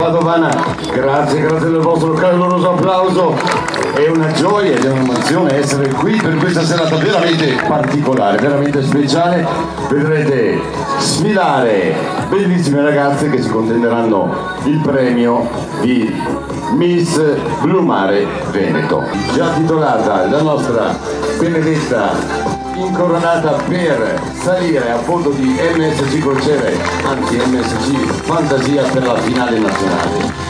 Padovana, grazie del vostro caloroso applauso. È una gioia ed è un'emozione essere qui per questa serata veramente particolare, veramente speciale. Vedrete sfilare bellissime ragazze che si contenderanno il premio di Miss Blumare Veneto, già titolata la nostra Benedetta, incoronata per salire a bordo di MSC Crociere, anzi MSC Fantasia per la finale nazionale.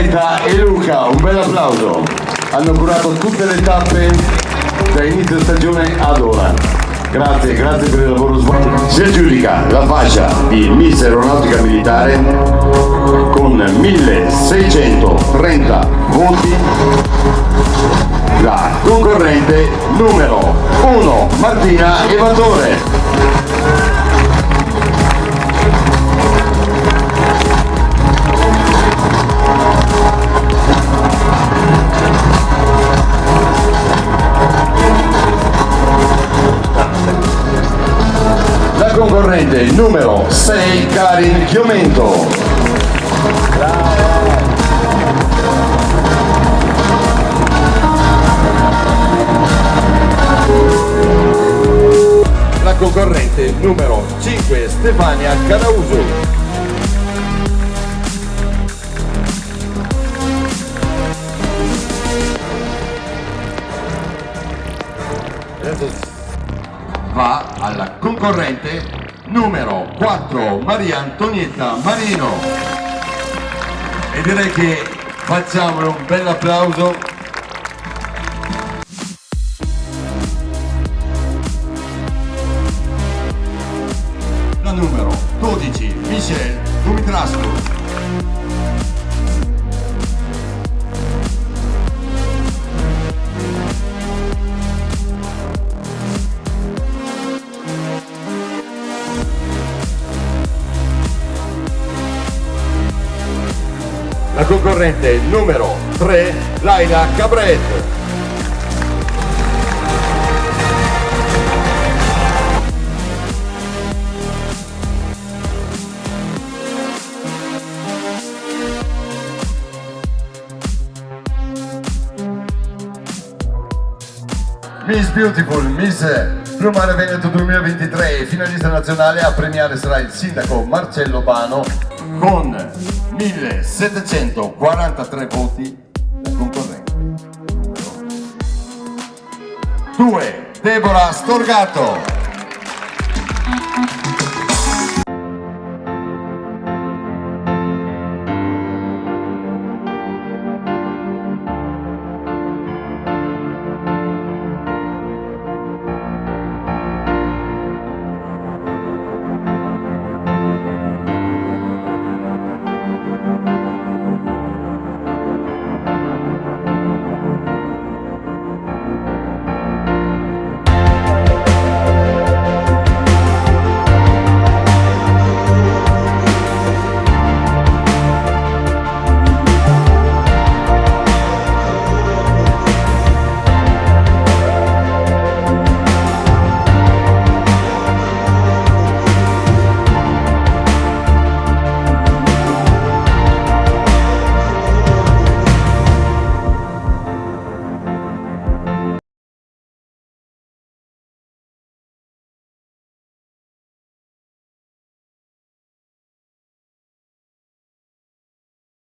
Margherita e Luca, un bel applauso. Hanno curato tutte le tappe da inizio stagione ad ora. Grazie, grazie per il lavoro svolto. Si aggiudica la fascia di Miss Aeronautica Militare con 1630 voti la concorrente numero 1, Martina Evatore. Concorrente numero 6, Karin Chiomento. La concorrente numero 5, Stefania Cadauso. Va alla concorrente numero 4, Maria Antonietta Marino, e direi che facciamole un bel applauso. La numero 12, Michelle Dumitrascu. La concorrente numero 3, Laila Cabret. Miss Beautiful, Miss Blumare Veneto 2023, finalista nazionale. A premiare sarà il sindaco Marcello Bano con 1743 voti. La concorrente 2, Deborah Storgato.